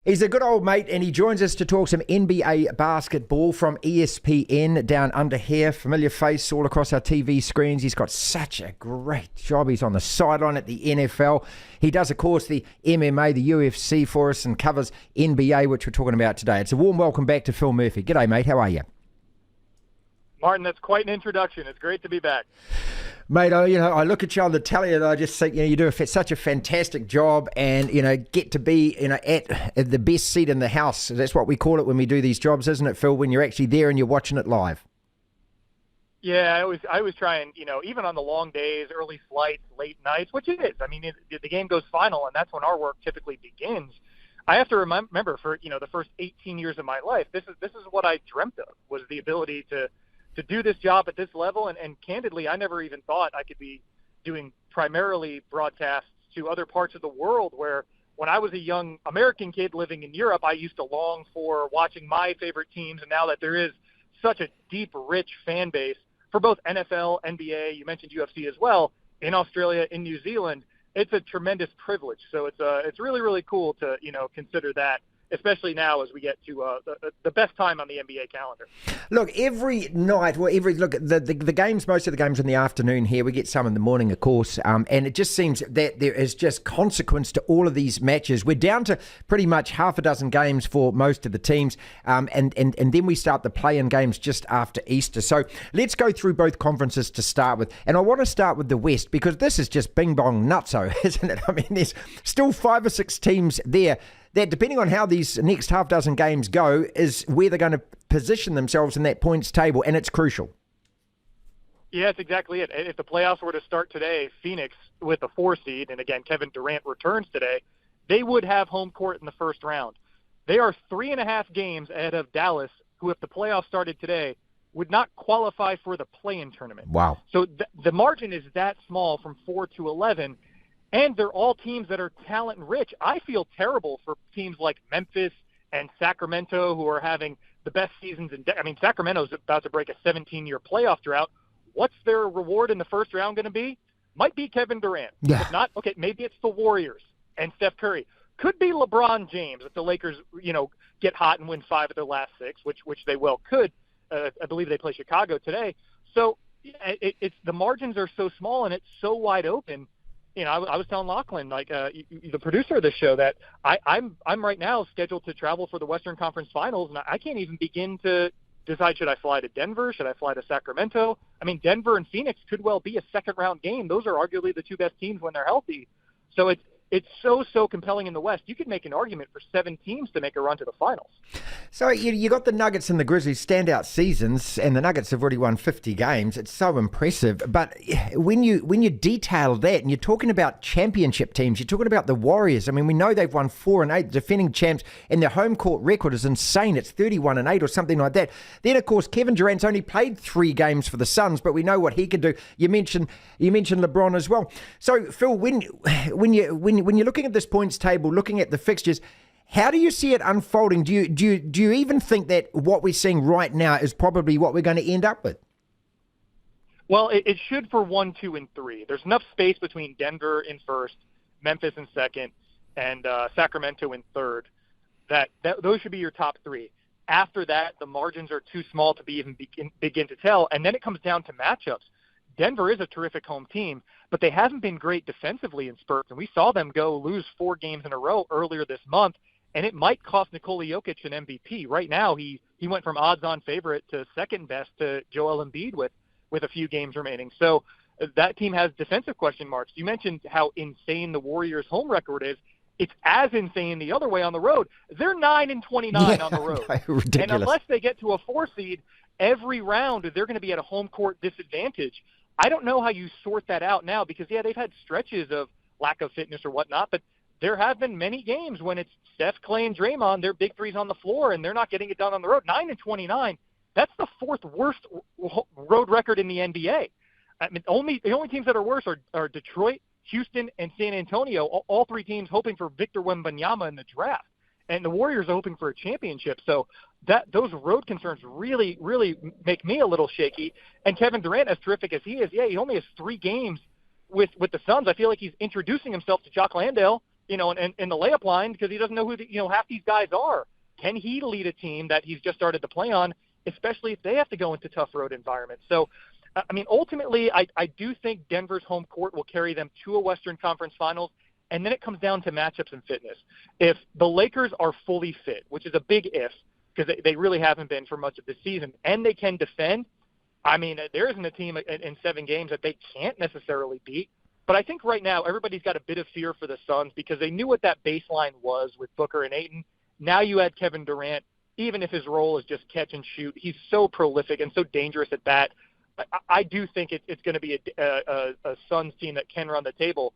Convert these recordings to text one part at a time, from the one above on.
He's a good old mate, and he joins us to talk some NBA basketball from ESPN down under here. Familiar face all across our TV screens. He's got such a great job. He's on the sideline at the NFL. He does, of course, the MMA, the UFC for us, and covers NBA, which we're talking about today. It's a warm welcome back to Phil Murphy. G'day, mate. How are you? Martin, that's quite an introduction. It's great to be back. Mate, I look at you on the telly and I just think, you do such a fantastic job and, get to be, at the best seat in the house. That's what we call it when we do these jobs, isn't it, Phil, when you're actually there and you're watching it live? Yeah, I always try and, even on the long days, early flights, late nights, which it is. I mean, the game goes final, and that's when our work typically begins. I have to remember for, the first 18 years of my life, this is what I dreamt of, was the ability to do this job at this level. And candidly, I never even thought I could be doing primarily broadcasts to other parts of the world where when I was a young American kid living in Europe, I used to long for watching my favorite teams. And now that there is such a deep, rich fan base for both NFL, NBA, you mentioned UFC as well, in Australia, in New Zealand, it's a tremendous privilege. So it's really, really cool to, consider that, especially now as we get to the best time on the NBA calendar. Look, every night, the games, most of the games in the afternoon here, we get some in the morning, of course, and it just seems that there is just consequence to all of these matches. We're down to pretty much half a dozen games for most of the teams, and then we start the play-in games just after Easter. So let's go through both conferences to start with, and I want to start with the West because this is just bing-bong nutso, isn't it? I mean, there's still 5 or 6 teams there that, depending on how these next half dozen games go, is where they're going to position themselves in that points table, and it's crucial. Yeah, that's exactly it. If the playoffs were to start today, Phoenix with a 4 seed, and again, Kevin Durant returns today, they would have home court in the first round. They are 3.5 games ahead of Dallas, who, if the playoffs started today, would not qualify for the play-in tournament. Wow. So the margin is that small from 4 to 11. And they're all teams that are talent-rich. I feel terrible for teams like Memphis and Sacramento who are having the best seasons. Sacramento's about to break a 17-year playoff drought. What's their reward in the first round going to be? Might be Kevin Durant. Yeah. If not, okay, maybe it's the Warriors and Steph Curry. Could be LeBron James if the Lakers, get hot and win 5 of their last 6, which they well could. I believe they play Chicago today. So it's the margins are so small and it's so wide open. I was telling Lachlan, the producer of this show, that I'm right now scheduled to travel for the Western Conference Finals, and I can't even begin to decide, should I fly to Denver? Should I fly to Sacramento? I mean, Denver and Phoenix could well be a second-round game. Those are arguably the 2 best teams when they're healthy. So it's so compelling in the West. You could make an argument for 7 teams to make a run to the finals. So you got the Nuggets and the Grizzlies standout seasons, and the Nuggets have already won 50 games. It's so impressive. But when you detail that, and you're talking about championship teams, you're talking about the Warriors. I mean, we know they've won 4 and 8, defending champs, and their home court record is insane. It's 31 and 8 or something like that. Then, of course, Kevin Durant's only played 3 games for the Suns, but we know what he can do. You mentioned LeBron as well. So, Phil, when you're looking at this points table, looking at the fixtures, how do you see it unfolding? Do you even think that what we're seeing right now is probably what we're going to end up with? Well, it should for 1, 2, and 3. There's enough space between Denver in first, Memphis in second, and Sacramento in third. That those should be your top 3. After that, the margins are too small to begin to tell, and then it comes down to matchups. Denver is a terrific home team, but they haven't been great defensively in spurts, and we saw them lose 4 games in a row earlier this month, and it might cost Nikola Jokic an MVP. Right now, he went from odds-on favorite to second best to Joel Embiid with a few games remaining. So that team has defensive question marks. You mentioned how insane the Warriors' home record is. It's as insane the other way on the road. They're 9-29 on the road. Ridiculous. And unless they get to a 4 seed, every round they're going to be at a home court disadvantage. I don't know how you sort that out now because, they've had stretches of lack of fitness or whatnot, but there have been many games when it's Steph, Clay, and Draymond, their big threes on the floor, and they're not getting it done on the road. 9-29, that's the 4th worst road record in the NBA. I mean, the only teams that are worse are Detroit, Houston, and San Antonio, all 3 teams hoping for Victor Wembanyama in the draft. And the Warriors are hoping for a championship. So those road concerns really, really make me a little shaky. And Kevin Durant, as terrific as he is, he only has 3 games with the Suns. I feel like he's introducing himself to Jock Landale in the layup line because he doesn't know who half these guys are. Can he lead a team that he's just started to play on, especially if they have to go into tough road environments? So, I mean, ultimately, I do think Denver's home court will carry them to a Western Conference Finals, and then it comes down to matchups and fitness. If the Lakers are fully fit, which is a big if, because they really haven't been for much of the season, and they can defend, I mean, there isn't a team in 7 games that they can't necessarily beat. But I think right now everybody's got a bit of fear for the Suns because they knew what that baseline was with Booker and Ayton. Now you add Kevin Durant, even if his role is just catch and shoot. He's so prolific and so dangerous at that. I do think it's going to be a Suns team that can run the table.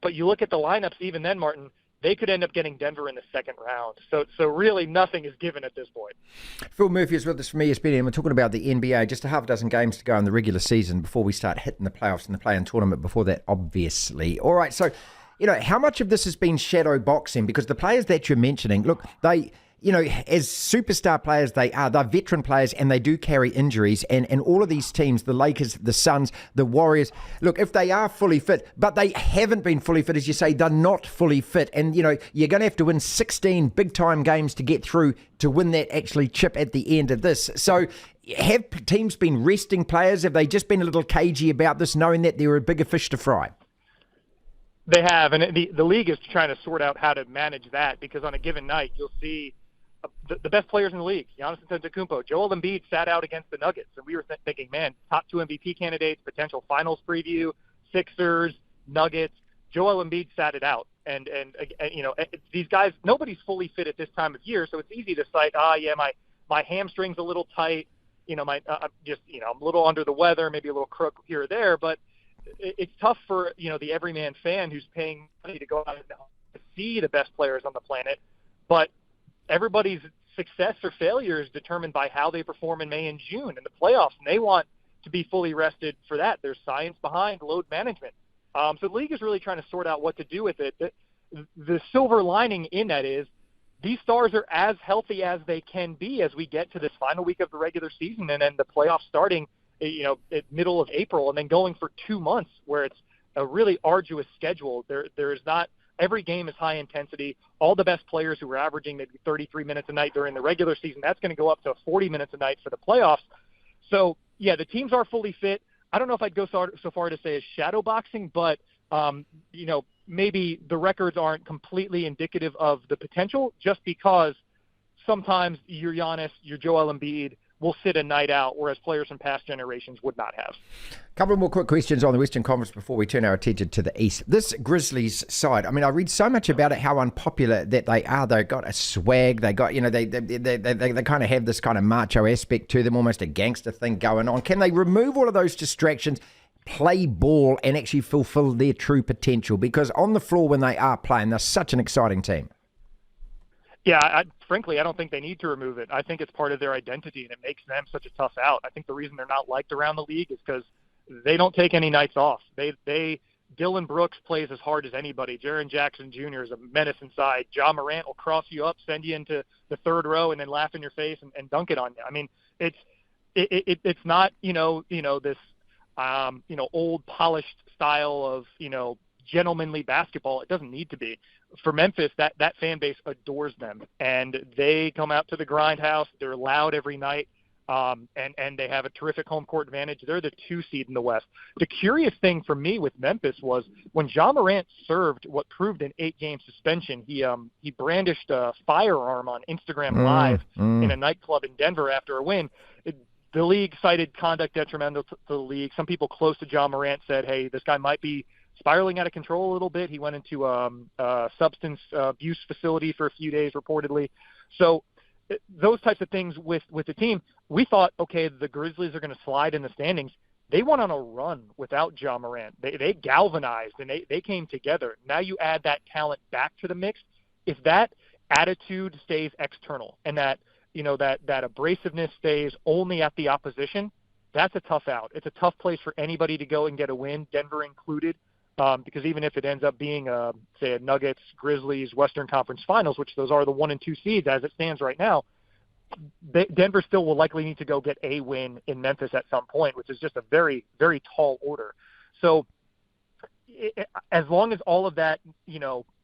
But you look at the lineups even then, Martin, they could end up getting Denver in the second round. So really nothing is given at this point. Phil Murphy is with us from ESPN. We're talking about the NBA. Just a half a dozen games to go in the regular season before we start hitting the playoffs and the play-in tournament before that, obviously. All right, so, how much of this has been shadow boxing? Because the players that you're mentioning, look, they... as superstar players they're veteran players and they do carry injuries. And all of these teams, the Lakers, the Suns, the Warriors, look, if they are fully fit, but they haven't been fully fit, as you say, they're not fully fit. And, you're going to have to win 16 big-time games to get through to win that actually chip at the end of this. So have teams been resting players? Have they just been a little cagey about this, knowing that there are bigger fish to fry? They have, and the league is trying to sort out how to manage that because on a given night you'll see the best players in the league, Giannis Antetokounmpo, Joel Embiid sat out against the Nuggets, and we were thinking, man, top 2 MVP candidates, potential finals preview, Sixers, Nuggets. Joel Embiid sat it out, and these guys, nobody's fully fit at this time of year, so it's easy to cite, my hamstring's a little tight, I'm a little under the weather, maybe a little crook here or there, but it's tough for the everyman fan who's paying money to go out and see the best players on the planet, but everybody's success or failure is determined by how they perform in May and June in the playoffs, and they want to be fully rested for that. There's science behind load management. So the league is really trying to sort out what to do with it. The silver lining in that is these stars are as healthy as they can be as we get to this final week of the regular season and then the playoffs starting at middle of April and then going for 2 months where it's a really arduous schedule. There is not – every game is high intensity. All the best players who were averaging maybe 33 minutes a night during the regular season, that's going to go up to 40 minutes a night for the playoffs. So, yeah, the teams are fully fit. I don't know if I'd go so far to say as shadow boxing, but, maybe the records aren't completely indicative of the potential just because sometimes your Giannis, your Joel Embiid will sit a night out, whereas players from past generations would not have. A couple more quick questions on the Western Conference before we turn our attention to the East. This Grizzlies side, I mean, I read so much about it, how unpopular that they are. They've got a swag. They got, they kind of have this kind of macho aspect to them, almost a gangster thing going on. Can they remove all of those distractions, play ball, and actually fulfill their true potential? Because on the floor when they are playing, they're such an exciting team. Yeah, frankly, I don't think they need to remove it. I think it's part of their identity, and it makes them such a tough out. I think the reason they're not liked around the league is because they don't take any nights off. Dylan Brooks plays as hard as anybody. Jaren Jackson Jr. is a menace inside. Ja Morant will cross you up, send you into the third row, and then laugh in your face and dunk it on you. I mean, it's not this old polished style of gentlemanly basketball. It doesn't need to be. For Memphis, that fan base adores them, and they come out to the grindhouse. They're loud every night, and they have a terrific home court advantage. They're the 2 seed in the West. The curious thing for me with Memphis was when Ja Morant served what proved an 8-game suspension, he brandished a firearm on Instagram Live in a nightclub in Denver after a win. The league cited conduct detrimental to the league. Some people close to Ja Morant said, hey, this guy might be spiraling out of control a little bit. He went into a substance abuse facility for a few days, reportedly. So those types of things with the team, we thought, okay, the Grizzlies are going to slide in the standings. They went on a run without Ja Morant. They galvanized, and they came together. Now you add that talent back to the mix. If that attitude stays external and that abrasiveness stays only at the opposition, that's a tough out. It's a tough place for anybody to go and get a win, Denver included. Because even if it ends up being, say, a Nuggets, Grizzlies, Western Conference Finals, which those are the 1 and 2 seeds as it stands right now, Denver still will likely need to go get a win in Memphis at some point, which is just a very, very tall order. So as long as all of that,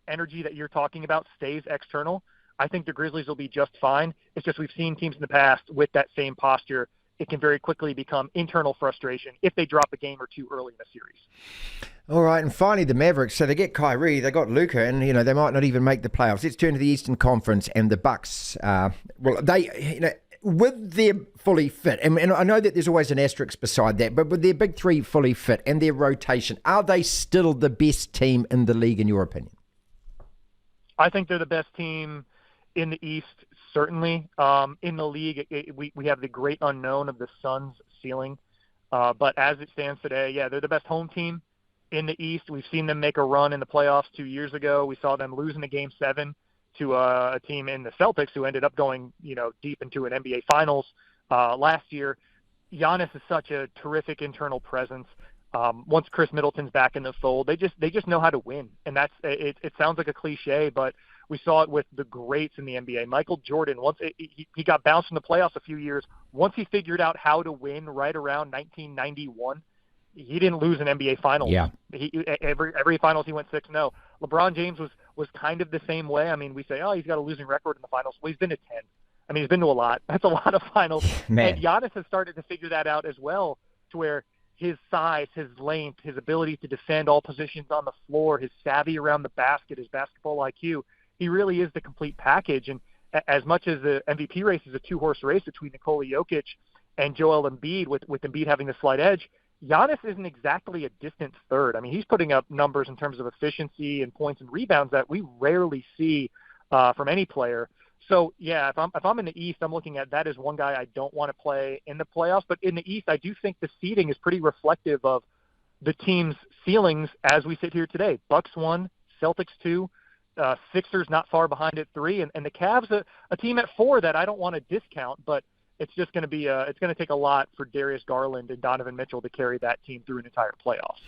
energy that you're talking about stays external, I think the Grizzlies will be just fine. It's just we've seen teams in the past with that same posture. It can very quickly become internal frustration if they drop a game or two early in a series. All right, and finally the Mavericks. So they get Kyrie, they got Luka, and they might not even make the playoffs. Let's turn to the Eastern Conference and the Bucks. With their fully fit, and I know that there's always an asterisk beside that, but with their big three fully fit and their rotation, are they still the best team in the league in your opinion? I think they're the best team in the East, certainly. In the league, we have the great unknown of the Suns' ceiling. But as it stands today, yeah, they're the best home team in the East. We've seen them make a run in the playoffs 2 years ago. We saw them lose in a Game 7 to a team in the Celtics who ended up going, deep into an NBA Finals last year. Giannis is such a terrific internal presence. Once Chris Middleton's back in the fold, they just know how to win. And that's it. It sounds like a cliche, but we saw it with the greats in the NBA. Michael Jordan, once he got bounced in the playoffs a few years, once he figured out how to win right around 1991, he didn't lose an NBA Finals. Yeah. Every Finals he went 6-0. LeBron James was kind of the same way. I mean, we say, he's got a losing record in the Finals. Well, he's been to 10. I mean, he's been to a lot. That's a lot of Finals. Man. And Giannis has started to figure that out as well, to where his size, his length, his ability to defend all positions on the floor, his savvy around the basket, his basketball IQ, he really is the complete package. And as much as the MVP race is a two-horse race between Nikola Jokic and Joel Embiid, with Embiid having the slight edge, Giannis isn't exactly a distant third. I mean, he's putting up numbers in terms of efficiency and points and rebounds that we rarely see from any player. So, yeah, if I'm in the East, I'm looking at that as one guy I don't want to play in the playoffs. But in the East, I do think the seeding is pretty reflective of the team's ceilings as we sit here today. Bucks 1, Celtics 2, Sixers not far behind at 3, and the Cavs a team at 4 that I don't want to discount, but it's just going to be it's going to take a lot for Darius Garland and Donovan Mitchell to carry that team through an entire playoffs.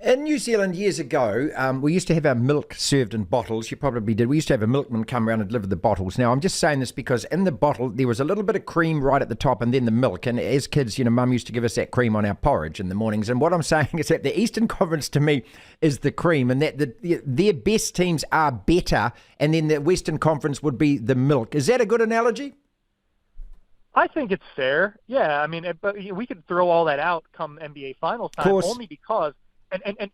In New Zealand years ago, we used to have our milk served in bottles. You probably did. We used to have a milkman come around and deliver the bottles. Now, I'm just saying this because in the bottle, there was a little bit of cream right at the top and then the milk. And as kids, Mum used to give us that cream on our porridge in the mornings. And what I'm saying is that the Eastern Conference to me is the cream, and that their best teams are better, and then the Western Conference would be the milk. Is that a good analogy? I think it's fair. Yeah, I mean, but we could throw all that out come NBA Finals time, only because and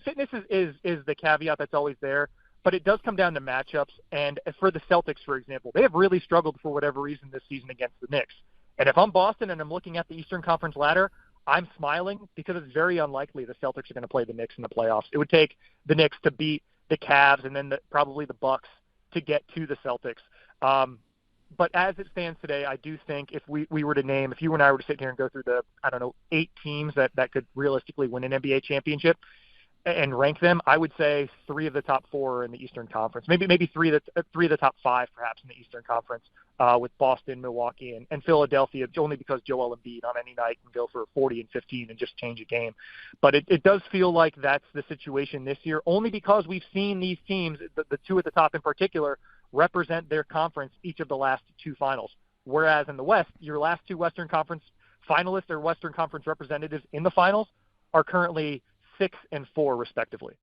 fitness is the caveat that's always there, but it does come down to matchups. And for the Celtics, for example, they have really struggled for whatever reason this season against the Knicks. And if I'm Boston and I'm looking at the Eastern Conference ladder, I'm smiling because it's very unlikely the Celtics are going to play the Knicks in the playoffs. It would take the Knicks to beat the Cavs and then probably the Bucks to get to the Celtics. But as it stands today, I do think if we were to name, if you and I were to sit here and go through the, 8 teams that could realistically win an NBA championship and rank them, I would say 3 of the top 4 are in the Eastern Conference. Maybe 3 of the top 5 perhaps in the Eastern Conference, with Boston, Milwaukee, and Philadelphia, only because Joel Embiid on any night can go for 40 and 15 and just change a game. But it does feel like that's the situation this year, only because we've seen these teams, the 2 at the top in particular, represent their conference each of the last 2 finals. Whereas in the West, your last 2 Western Conference finalists or Western Conference representatives in the finals are currently 6 and 4 respectively.